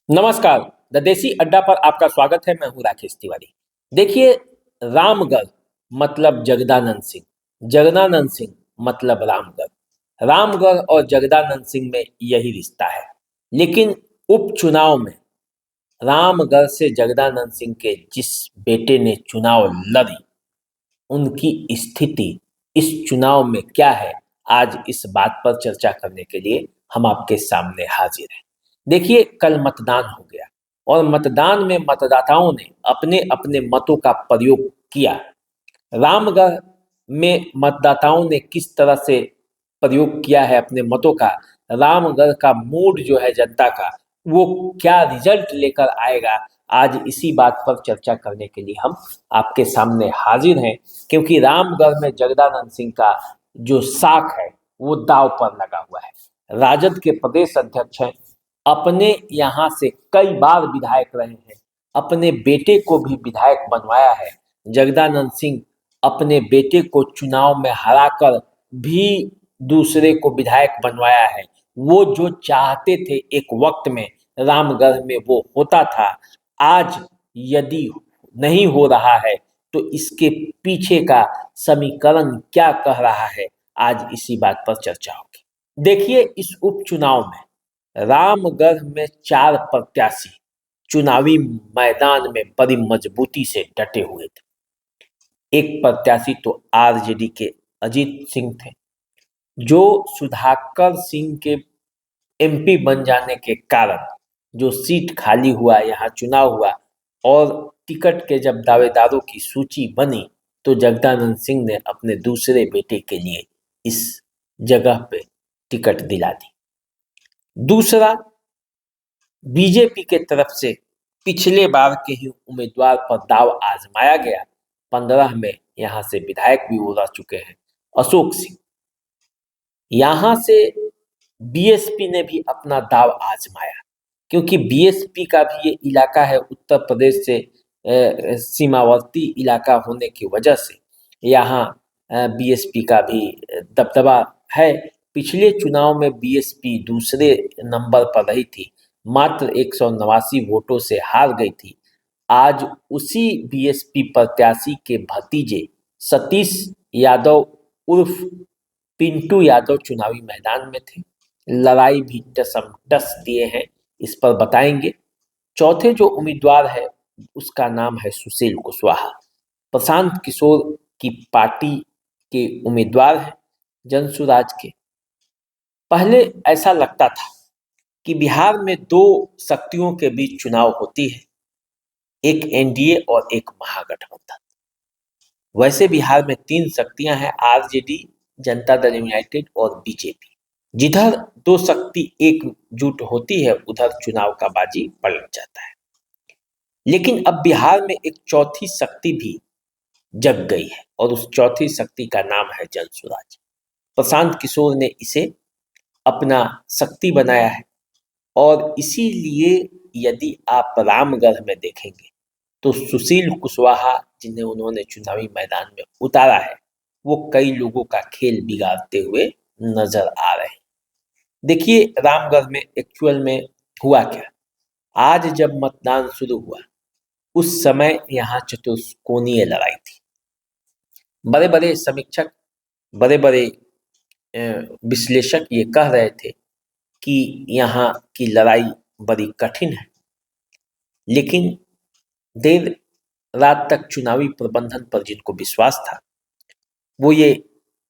नमस्कार। द देसी अड्डा पर आपका स्वागत है। मैं हूं राकेश तिवारी। देखिए, रामगढ़ मतलब जगदानंद सिंह, जगदानंद सिंह मतलब रामगढ़, रामगढ़ और जगदानंद सिंह में यही रिश्ता है। लेकिन उपचुनाव में रामगढ़ से जगदानंद सिंह के जिस बेटे ने चुनाव लड़ी, उनकी स्थिति इस चुनाव में क्या है, आज इस बात पर चर्चा करने के लिए हम आपके सामने हाजिर हैं। देखिए, कल मतदान हो गया और मतदान में मतदाताओं ने अपने अपने मतों का प्रयोग किया। रामगढ़ में मतदाताओं ने किस तरह से प्रयोग किया है अपने मतों का, रामगढ़ का मूड जो है जनता का, वो क्या रिजल्ट लेकर आएगा, आज इसी बात पर चर्चा करने के लिए हम आपके सामने हाजिर हैं। क्योंकि रामगढ़ में जगदानंद सिंह का जो साख है वो दांव पर लगा हुआ है। राजद के प्रदेश अध्यक्ष हैं, अपने यहाँ से कई बार विधायक रहे हैं, अपने बेटे को भी विधायक बनवाया है। जगदानंद सिंह अपने बेटे को चुनाव में हराकर भी दूसरे को विधायक बनवाया है। वो जो चाहते थे एक वक्त में रामगढ़ में वो होता था। आज यदि नहीं हो रहा है तो इसके पीछे का समीकरण क्या कह रहा है, आज इसी बात पर चर्चा होगी। देखिए, इस उपचुनाव में रामगढ़ में 4 प्रत्याशी चुनावी मैदान में बड़ी मजबूती से डटे हुए थे। एक प्रत्याशी तो आरजेडी के अजीत सिंह थे, जो सुधाकर सिंह के एमपी बन जाने के कारण जो सीट खाली हुआ, यहाँ चुनाव हुआ और टिकट के जब दावेदारों की सूची बनी तो जगदानंद सिंह ने अपने दूसरे बेटे के लिए इस जगह पे टिकट दिला दी। दूसरा, बीजेपी के तरफ से पिछले बार के ही उम्मीदवार पर दाव आजमाया गया। 15 में यहाँ से विधायक भी वो रह चुके हैं, अशोक सिंह। यहाँ से बीएसपी ने भी अपना दाव आजमाया, क्योंकि बीएसपी का भी ये इलाका है उत्तर प्रदेश से सीमावर्ती इलाका होने की वजह से यहाँ बीएसपी का भी दबदबा है। पिछले चुनाव में बीएसपी दूसरे नंबर पर रही थी, मात्र 189 वोटों से हार गई थी। आज उसी बीएसपी प्रत्याशी के भतीजे सतीश यादव उर्फ पिंटू यादव चुनावी मैदान में थे। लड़ाई भी टसमटस दिए हैं, इस पर बताएंगे। चौथे जो उम्मीदवार है उसका नाम है सुशील कुशवाहा, प्रशांत किशोर की पार्टी के उम्मीदवार हैं, जनसुराज के। पहले ऐसा लगता था कि बिहार में 2 शक्तियों के बीच चुनाव होती है, एक एनडीए और एक महागठबंधन। वैसे बिहार में 3 शक्तियां हैं, आरजेडी, जनता दल यूनाइटेड और बीजेपी। जिधर 2 शक्ति एकजुट होती है उधर चुनाव का बाजी पलट जाता है। लेकिन अब बिहार में एक चौथी शक्ति भी जग गई है और उस चौथी शक्ति का नाम है जनसुराज। प्रशांत किशोर ने इसे अपना शक्ति बनाया है और इसीलिए यदि आप रामगढ़ में देखेंगे तो सुशील कुशवाहा जिन्हें उन्होंने चुनावी मैदान में उतारा है, वो कई लोगों का खेल बिगाड़ते हुए नजर आ रहे हैं। देखिए, रामगढ़ में एक्चुअल में हुआ क्या। आज जब मतदान शुरू हुआ उस समय यहाँ चतुष्कोणीय लड़ाई थी। बड़े बड़े समीक्षक, बड़े बड़े विश्लेषक ये कह रहे थे कि यहाँ की लड़ाई बड़ी कठिन है। लेकिन देर रात तक चुनावी प्रबंधन पर जिनको विश्वास था, वो ये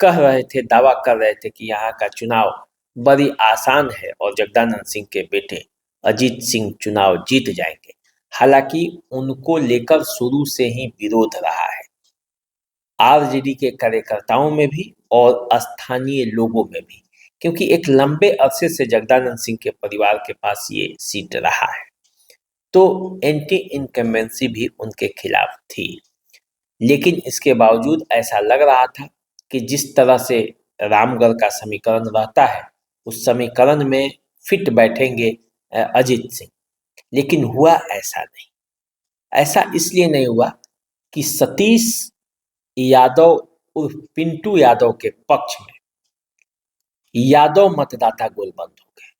कह रहे थे, दावा कर रहे थे कि यहाँ का चुनाव बड़ी आसान है और जगदानंद सिंह के बेटे अजीत सिंह चुनाव जीत जाएंगे। हालांकि उनको लेकर शुरू से ही विरोध रहा है, आरजेडी के कार्यकर्ताओं में भी और स्थानीय लोगों में भी, क्योंकि एक लंबे अरसे से जगदानंद सिंह के परिवार के पास ये सीट रहा है, तो एंटी इनकम्बेंसी भी उनके खिलाफ थी। लेकिन इसके बावजूद ऐसा लग रहा था कि जिस तरह से रामगढ़ का समीकरण रहता है उस समीकरण में फिट बैठेंगे अजीत सिंह। लेकिन हुआ ऐसा नहीं। ऐसा इसलिए नहीं हुआ कि सतीश यादव उर्फ पिंटू यादव के पक्ष में यादव मतदाता गोलबंद हो गए।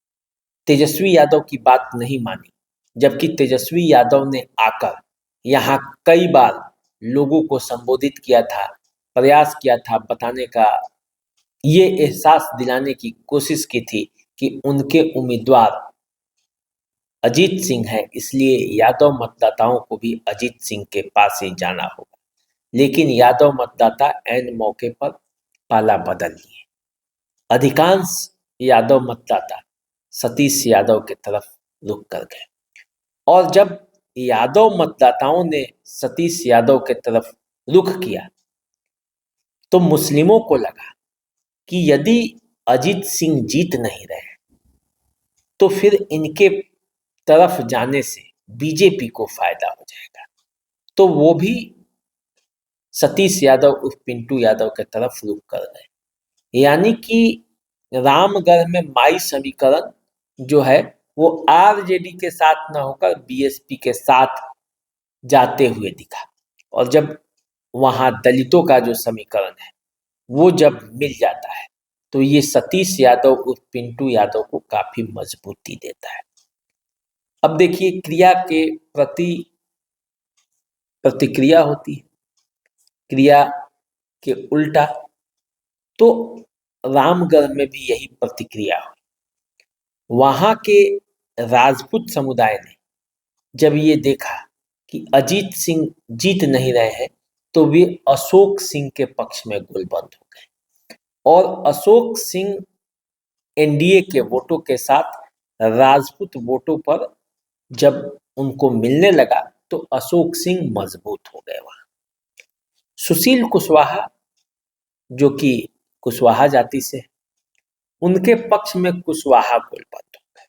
तेजस्वी यादव की बात नहीं मानी, जबकि तेजस्वी यादव ने आकर यहाँ कई बार लोगों को संबोधित किया था, प्रयास किया था बताने का, ये एहसास दिलाने की कोशिश की थी कि उनके उम्मीदवार अजीत सिंह है, इसलिए यादव मतदाताओं को भी अजीत सिंह के पास ही जाना होगा। लेकिन यादव मतदाता ऐन मौके पर पाला बदल लिए। अधिकांश यादव मतदाता सतीश यादव की तरफ रुख कर गए और जब यादव मतदाताओं ने सतीश यादव की तरफ रुख किया तो मुस्लिमों को लगा कि यदि अजीत सिंह जीत नहीं रहे तो फिर इनके तरफ जाने से बीजेपी को फायदा हो जाएगा, तो वो भी सतीश यादव उर्फ पिंटू यादव की तरफ रुख कर गए। यानी कि रामगढ़ में माई समीकरण जो है वो आरजेडी के साथ न होकर बीएसपी के साथ जाते हुए दिखा, और जब वहां दलितों का जो समीकरण है वो जब मिल जाता है तो ये सतीश यादव उर्फ पिंटू यादव को काफी मजबूती देता है। अब देखिए, क्रिया के प्रति प्रतिक्रिया होती है, क्रिया के उल्टा तो रामगढ़ में भी यही प्रतिक्रिया हुई। वहां के राजपूत समुदाय ने जब ये देखा कि अजीत सिंह जीत नहीं रहे हैं तो वे अशोक सिंह के पक्ष में गोलबंद हो गए, और अशोक सिंह एनडीए के वोटों के साथ राजपूत वोटों पर जब उनको मिलने लगा तो अशोक सिंह मजबूत हो गए। वहां सुशील कुशवाहा जो कि कुशवाहा जाति से, उनके पक्ष में कुशवाहा गोलबंद हो गए।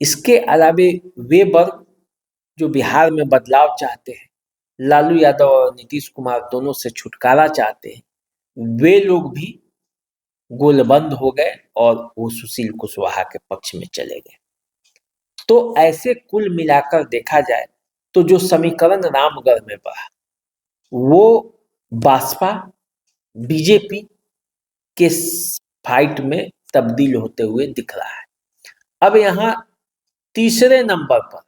इसके अलावे वे वर्ग जो बिहार में बदलाव चाहते हैं, लालू यादव और नीतीश कुमार दोनों से छुटकारा चाहते हैं, वे लोग भी गोलबंद हो गए और वो सुशील कुशवाहा के पक्ष में चले गए। तो ऐसे कुल मिलाकर देखा जाए तो जो समीकरण रामगढ़ में बना वो बसपा बीजेपी के फाइट में तब्दील होते हुए दिख रहा है। अब यहाँ तीसरे नंबर पर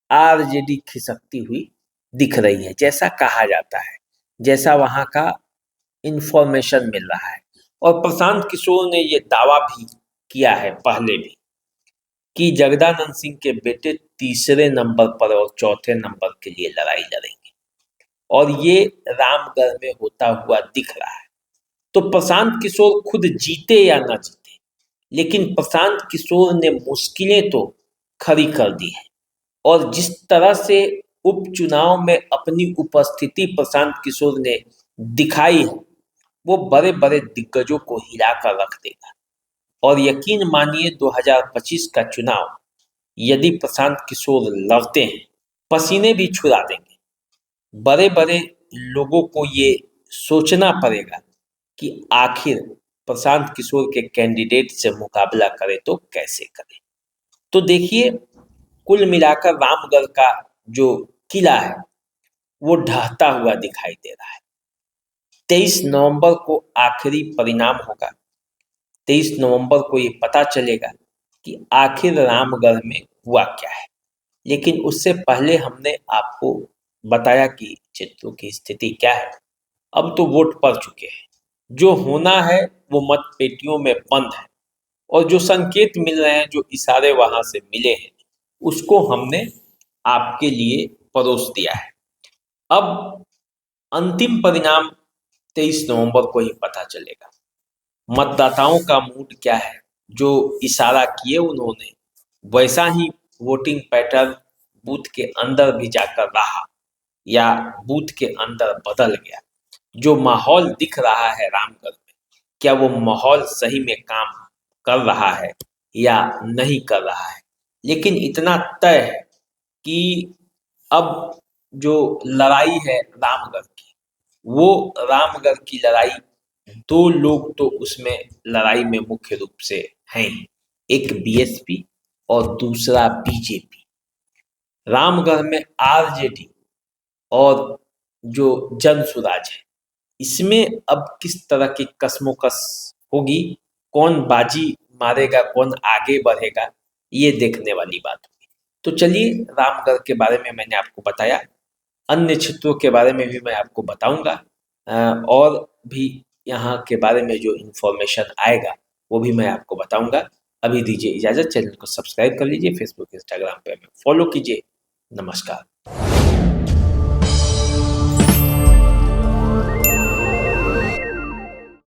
आरजेडी खिसकती हुई दिख रही है, जैसा कहा जाता है, जैसा वहां का इंफॉर्मेशन मिल रहा है। और प्रशांत किशोर ने ये दावा भी किया है पहले भी कि जगदानंद सिंह के बेटे तीसरे नंबर पर और चौथे नंबर के लिए लड़ाई लड़ेंगे, और ये रामगढ़ में होता हुआ दिख रहा है। तो प्रशांत किशोर खुद जीते या ना जीते, लेकिन प्रशांत किशोर ने मुश्किलें तो खड़ी कर दी है, और जिस तरह से उपचुनाव में अपनी उपस्थिति प्रशांत किशोर ने दिखाई है वो बड़े बड़े दिग्गजों को हिलाकर रख देगा। और यकीन मानिए 2025 का चुनाव यदि प्रशांत किशोर लड़ते हैं, पसीने भी छुड़ा देंगे। बड़े बड़े लोगों को ये सोचना पड़ेगा कि आखिर प्रशांत किशोर के कैंडिडेट से मुकाबला करे तो कैसे करे। तो देखिए, कुल मिलाकर रामगढ़ का जो किला है वो ढहता हुआ दिखाई दे रहा है। 23 नवंबर को आखिरी परिणाम होगा। 23 नवंबर को ये पता चलेगा कि आखिर रामगढ़ में हुआ क्या है। लेकिन उससे पहले हमने आपको बताया कि क्षेत्रों की स्थिति क्या है। अब तो वोट पड़ चुके हैं, जो होना है वो मत पेटियों में बंद है, और जो संकेत मिल रहे हैं, जो इशारे वहां से मिले हैं, उसको हमने आपके लिए परोस दिया है। अब अंतिम परिणाम 23 नवंबर को ही पता चलेगा। मतदाताओं का मूड क्या है, जो इशारा किए उन्होंने वैसा ही वोटिंग पैटर्न बूथ के अंदर भी जाकर रहा या बूथ के अंदर बदल गया। जो माहौल दिख रहा है रामगढ़ में, क्या वो माहौल सही में काम कर रहा है या नहीं कर रहा है। लेकिन इतना तय है कि अब जो लड़ाई है रामगढ़ की, वो रामगढ़ की लड़ाई, दो लोग तो उसमें लड़ाई में मुख्य रूप से हैं, एक बीएसपी और दूसरा बीजेपी। रामगढ़ में आरजेडी और जो जन सुराज है, इसमें अब किस तरह की कसमोकस होगी, कौन बाजी मारेगा, कौन आगे बढ़ेगा, ये देखने वाली बात होगी। तो चलिए, रामगढ़ के बारे में मैंने आपको बताया, अन्य क्षेत्रों के बारे में भी मैं आपको बताऊंगा, और भी यहाँ के बारे में जो इन्फॉर्मेशन आएगा वो भी मैं आपको बताऊंगा। अभी दीजिए इजाज़त, चैनल को सब्सक्राइब कर लीजिए, फेसबुक इंस्टाग्राम पे हमें फॉलो कीजिए। नमस्कार।